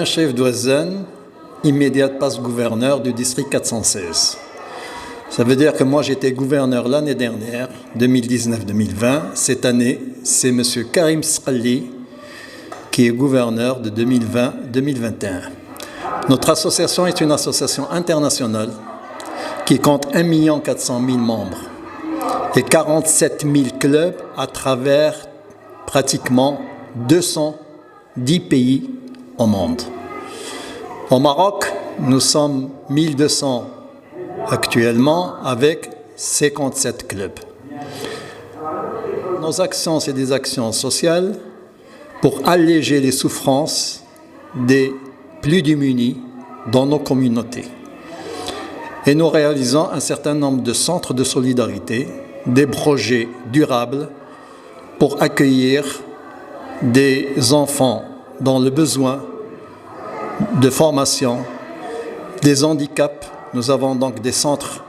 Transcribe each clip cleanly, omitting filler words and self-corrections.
un chef d'Ouazzane, immédiat passe-gouverneur du district 416. Ça veut dire que moi j'étais gouverneur l'année dernière, 2019-2020. Cette année, c'est M. Karim Sqalli qui est gouverneur de 2020-2021. Notre association est une association internationale qui compte 1 400 000 membres et 47 000 clubs à travers pratiquement 210 pays au monde. Au Maroc, nous sommes 1200 actuellement avec 57 clubs. Nos actions, c'est des actions sociales pour alléger les souffrances des plus démunis dans nos communautés. Et nous réalisons un certain nombre de centres de solidarité, des projets durables pour accueillir des enfants dans le besoin de formation, des handicaps. Nous avons donc des centres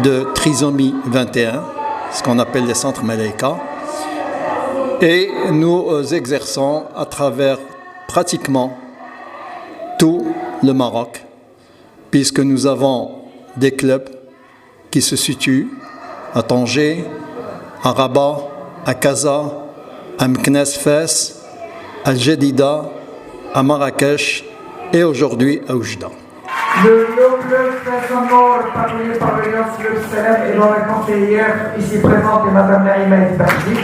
de trisomie 21, ce qu'on appelle les centres Malaika, et nous exerçons à travers pratiquement tout le Maroc, puisque nous avons des clubs qui se situent à Tanger, à Rabat, à Casa, à Meknès Fès, à Jadida, à Marrakech et aujourd'hui à Oujda. Le club Fès en Nord, parrainé par l'Alliance Club Salem et dont la conseillère ici présente est Mme Naïma Esbardi,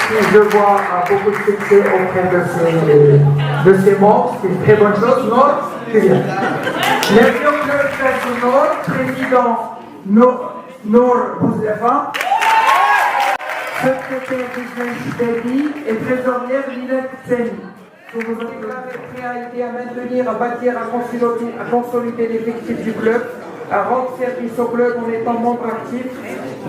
qui je vois a beaucoup de succès auprès de ses membres, c'est une très bonne chose. Nord, c'est bien. Le club Fès en Nord, président Nour Bouzlefa, secrétaire Ismaël Chidadi et trésorière Linette Tseni. Vous vous déclarez prêt à aider à maintenir, à bâtir, à consolider l'effectif du club, à rendre service au club en étant membre actif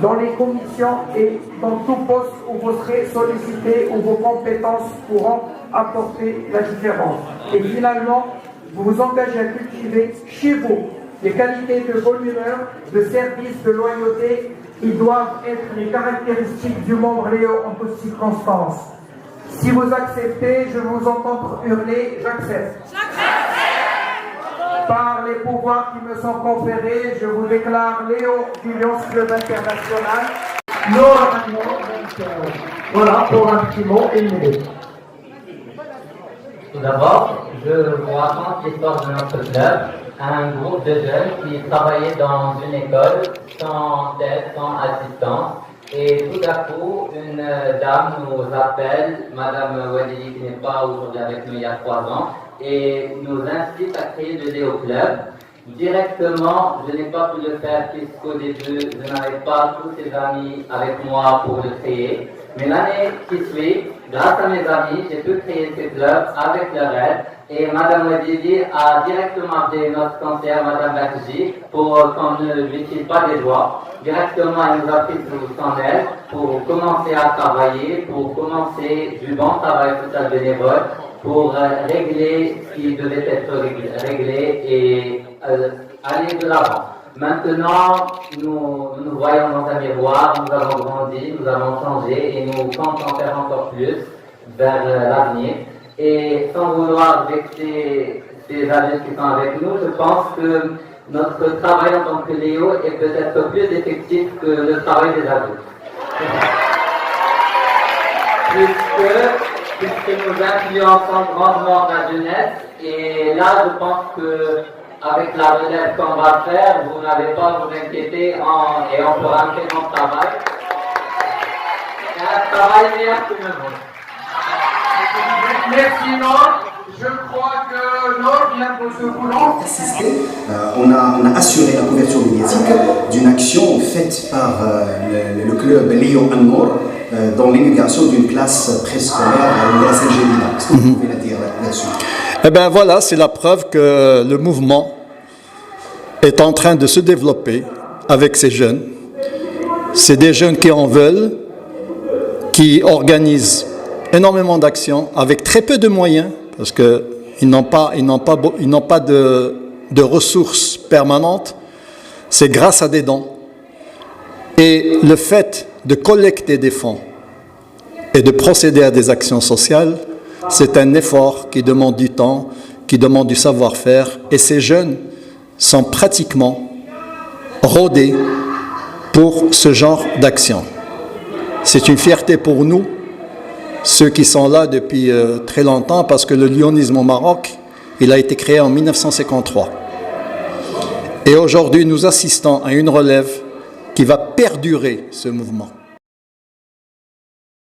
dans les commissions et dans tout poste où vous serez sollicité, où vos compétences pourront apporter la différence. Et finalement, vous vous engagez à cultiver chez vous les qualités de bonne humeur, de service, de loyauté. Ils doivent être les caractéristiques du membre Léo en toutes circonstances. Si vous acceptez, je vous entends hurler « J'accepte ». Par les pouvoirs qui me sont conférés, je vous déclare Léo du Lions Club International. Voilà pour un petit mot et une idée. Tout d'abord, je vous raconte l'histoire de notre club. Un groupe de jeunes qui travaillaient dans une école sans tête, sans assistance. Et tout à coup, une dame nous appelle, Madame Wadili, qui n'est pas aujourd'hui avec nous il y a 3 ans, et nous incite à créer le Léo Club. Directement, je n'ai pas pu le faire puisqu'au début, je n'avais pas tous ces amis avec moi pour le créer. Mais l'année qui suit, grâce à mes amis, j'ai pu créer ce club avec leur aide. Et Madame Wadili a directement appelé notre conseillère, Madame Bakji, pour qu'on ne lui tire pas des doigts. Directement, elle nous a pris sous son aile pour commencer à travailler, pour commencer du bon travail social bénévole, pour régler ce qui devait être réglé et aller de l'avant. Maintenant, nous voyons dans un miroir, nous avons grandi, nous avons changé et nous comptons faire encore plus vers l'avenir. Et sans vouloir vexer ces adultes qui sont avec nous, je pense que notre travail en tant que Léo est peut-être plus effectif que le travail des adultes. Puisque nous influençons grandement la jeunesse, et là je pense que avec la relève qu'on va faire, vous n'allez pas vous inquiéter et on pourra faire notre travail. C'est un travail meilleur que le vôtre. Merci Nord. Je crois que Nord vient de ce boulot. On a assuré la couverture médiatique d'une action faite par le club Léo Anmor dans l'inauguration d'une classe préscolaire à Saint-Gélinas. Est-ce que vous pouvez la dire là-dessus? Eh bien voilà, c'est la preuve que le mouvement est en train de se développer avec ces jeunes. C'est des jeunes qui en veulent, qui organisent énormément d'actions avec très peu de moyens, parce qu'ils n'ont pas de ressources permanentes. C'est grâce à des dons. Et le fait de collecter des fonds et de procéder à des actions sociales C'est un effort qui demande du temps, qui demande du savoir-faire, et ces jeunes sont pratiquement rodés pour ce genre d'action. C'est une fierté pour nous, ceux qui sont là depuis très longtemps, parce que le lyonisme au Maroc, il a été créé en 1953. Et aujourd'hui, nous assistons à une relève qui va perdurer ce mouvement.